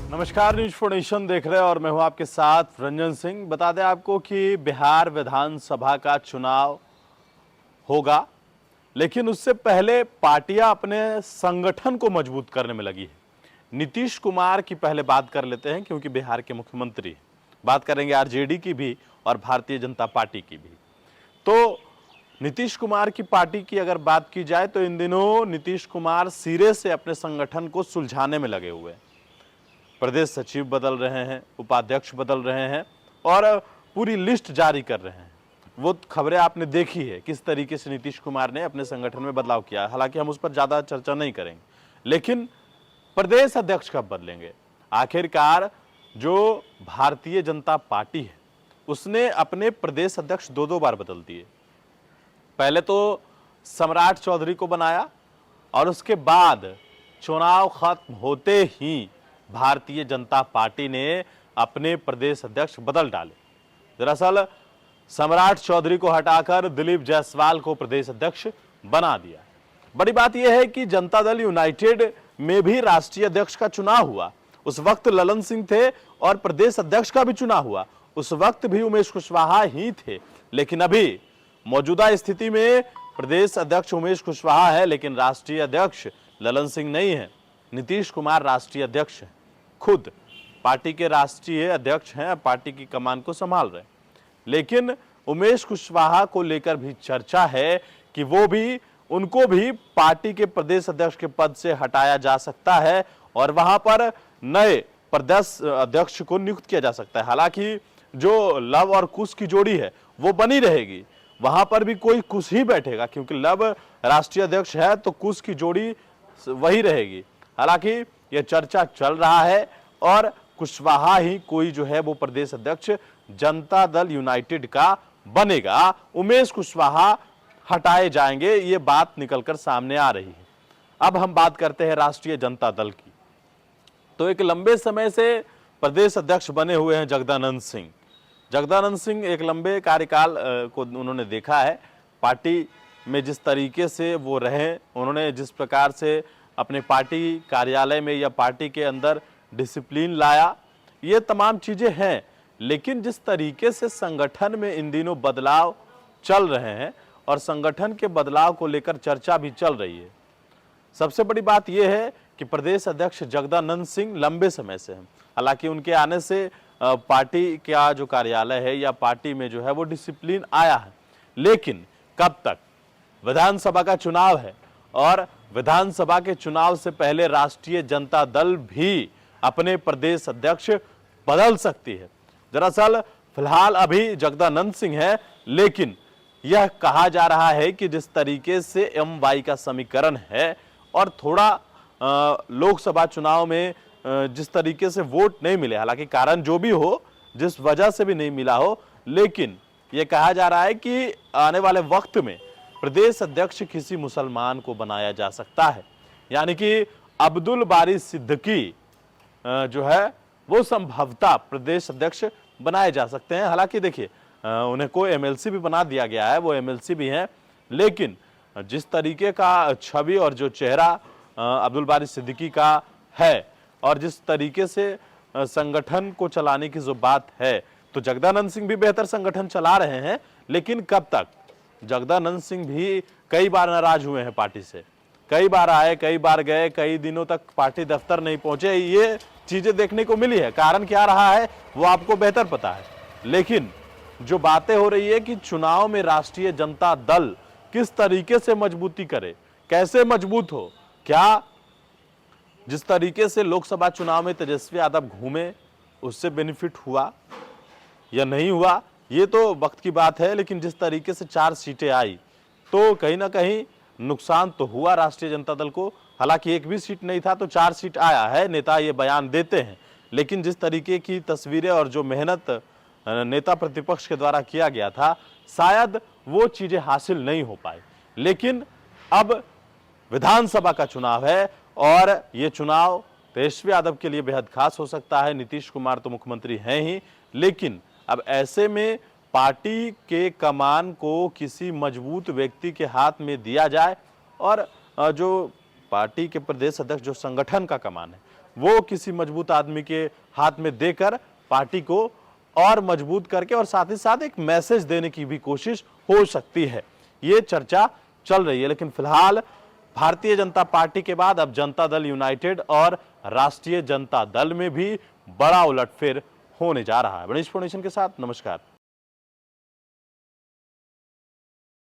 नमस्कार, news for nation देख रहे हैं और मैं हूं आपके साथ रंजन सिंह। बता दें आपको कि बिहार विधानसभा का चुनाव होगा, लेकिन उससे पहले पार्टियां अपने संगठन को मजबूत करने में लगी है। नीतीश कुमार की पहले बात कर लेते हैं, क्योंकि बिहार के मुख्यमंत्री हैं। बात करेंगे आरजेडी की भी और भारतीय जनता पार्टी की भी। तो नीतीश कुमार की पार्टी की अगर बात की जाए तो इन दिनों नीतीश कुमार सिरे से अपने संगठन को सुलझाने में लगे हुए हैं। प्रदेश सचिव बदल रहे हैं, उपाध्यक्ष बदल रहे हैं और पूरी लिस्ट जारी कर रहे हैं। वो खबरें आपने देखी है किस तरीके से नीतीश कुमार ने अपने संगठन में बदलाव किया। हालांकि हम उस पर ज्यादा चर्चा नहीं करेंगे, लेकिन प्रदेश अध्यक्ष कब बदलेंगे? आखिरकार जो भारतीय जनता पार्टी है उसने अपने प्रदेश अध्यक्ष दो बार बदल दिए। पहले तो सम्राट चौधरी को बनाया और उसके बाद चुनाव खत्म होते ही भारतीय जनता पार्टी ने अपने प्रदेश अध्यक्ष बदल डाले। दरअसल सम्राट चौधरी को हटाकर दिलीप जायसवाल को प्रदेश अध्यक्ष बना दिया। बड़ी बात यह है कि जनता दल यूनाइटेड में भी राष्ट्रीय अध्यक्ष का चुनाव हुआ। उस वक्त ललन सिंह थे और प्रदेश अध्यक्ष का भी चुनाव हुआ। उस वक्त भी उमेश कुशवाहा ही थे, लेकिन अभी मौजूदा स्थिति में प्रदेश अध्यक्ष उमेश कुशवाहा है, लेकिन राष्ट्रीय अध्यक्ष ललन सिंह नहीं है। नीतीश कुमार राष्ट्रीय अध्यक्ष हैं, खुद पार्टी के राष्ट्रीय अध्यक्ष हैं, पार्टी की कमान को संभाल रहे हैं। लेकिन उमेश कुशवाहा को लेकर भी चर्चा है कि उनको भी पार्टी के प्रदेश अध्यक्ष के पद से हटाया जा सकता है और वहां पर नए प्रदेश अध्यक्ष को नियुक्त किया जा सकता है। हालांकि जो लव और कुश की जोड़ी है वो बनी रहेगी, वहां पर भी कोई कुश ही बैठेगा, क्योंकि लव राष्ट्रीय अध्यक्ष है तो कुश की जोड़ी वही रहेगी। हालांकि यह चर्चा चल रहा है और कुशवाहा ही कोई जो है वो प्रदेश अध्यक्ष जनता दल यूनाइटेड का बनेगा। उमेश कुशवाहा हटाए जाएंगे, ये बात निकलकर सामने आ रही है। अब हम बात करते हैं राष्ट्रीय जनता दल की। तो एक लंबे समय से प्रदेश अध्यक्ष बने हुए हैं जगदानंद सिंह। जगदानंद सिंह एक लंबे कार्यकाल को उन्होंने देखा है। पार्टी में जिस तरीके से वो रहे, उन्होंने जिस प्रकार से अपने पार्टी कार्यालय में या पार्टी के अंदर डिसिप्लिन लाया, ये तमाम चीजें हैं। लेकिन जिस तरीके से संगठन में इन दिनों बदलाव चल रहे हैं और संगठन के बदलाव को लेकर चर्चा भी चल रही है, सबसे बड़ी बात यह है कि प्रदेश अध्यक्ष जगदानंद सिंह लंबे समय से हैं। हालांकि उनके आने से पार्टी का जो कार्यालय है या पार्टी में जो है वो डिसिप्लिन आया है, लेकिन कब तक? विधानसभा का चुनाव है और विधानसभा के चुनाव से पहले राष्ट्रीय जनता दल भी अपने प्रदेश अध्यक्ष बदल सकती है। दरअसल फिलहाल अभी जगदानंद सिंह है, लेकिन यह कहा जा रहा है कि जिस तरीके से एमवाई का समीकरण है और थोड़ा लोकसभा चुनाव में जिस तरीके से वोट नहीं मिले, हालांकि कारण जो भी हो, जिस वजह से भी नहीं मिला हो, लेकिन यह कहा जा रहा है कि आने वाले वक्त में प्रदेश अध्यक्ष किसी मुसलमान को बनाया जा सकता है। यानी कि अब्दुल बारी सिद्दीकी जो है वो संभवतः प्रदेश अध्यक्ष बनाए जा सकते हैं। हालांकि देखिए, उन्हें को एमएलसी भी बना दिया गया है, वो एमएलसी भी हैं, लेकिन जिस तरीके का छवि और जो चेहरा अब्दुल बारी सिद्दीकी का है और जिस तरीके से संगठन को चलाने की जो बात है, तो जगदानंद सिंह भी बेहतर संगठन चला रहे हैं। लेकिन कब तक? जगदानंद सिंह भी कई बार नाराज हुए हैं पार्टी से, कई बार आए, कई बार गए, कई दिनों तक पार्टी दफ्तर नहीं पहुंचे। ये चीजें देखने को मिली है। कारण क्या रहा है वो आपको बेहतर पता है। लेकिन जो बातें हो रही है कि चुनाव में राष्ट्रीय जनता दल किस तरीके से मजबूती करे, कैसे मजबूत हो, क्या जिस तरीके से लोकसभा चुनाव में तेजस्वी यादव घूमे उससे बेनिफिट हुआ या नहीं हुआ, ये तो वक्त की बात है। लेकिन जिस तरीके से 4 सीटें आई तो कहीं ना कहीं नुकसान तो हुआ राष्ट्रीय जनता दल को। हालांकि एक भी सीट नहीं था तो 4 सीट आया है, नेता ये बयान देते हैं। लेकिन जिस तरीके की तस्वीरें और जो मेहनत नेता प्रतिपक्ष के द्वारा किया गया था, शायद वो चीजें हासिल नहीं हो पाई। लेकिन अब विधानसभा का चुनाव है और ये चुनाव तेजस्वी यादव के लिए बेहद खास हो सकता है। नीतीश कुमार तो मुख्यमंत्री हैं ही, लेकिन अब ऐसे में पार्टी के कमान को किसी मजबूत व्यक्ति के हाथ में दिया जाए और जो पार्टी के प्रदेश अध्यक्ष, जो संगठन का कमान है, वो किसी मजबूत आदमी के हाथ में देकर पार्टी को और मजबूत करके और साथ ही साथ एक मैसेज देने की भी कोशिश हो सकती है। ये चर्चा चल रही है। लेकिन फिलहाल भारतीय जनता पार्टी के बाद अब जनता दल यूनाइटेड और राष्ट्रीय जनता दल में भी बड़ा उलटफेर होने जा रहा है। गणेश फाउंडेशन के साथ नमस्कार।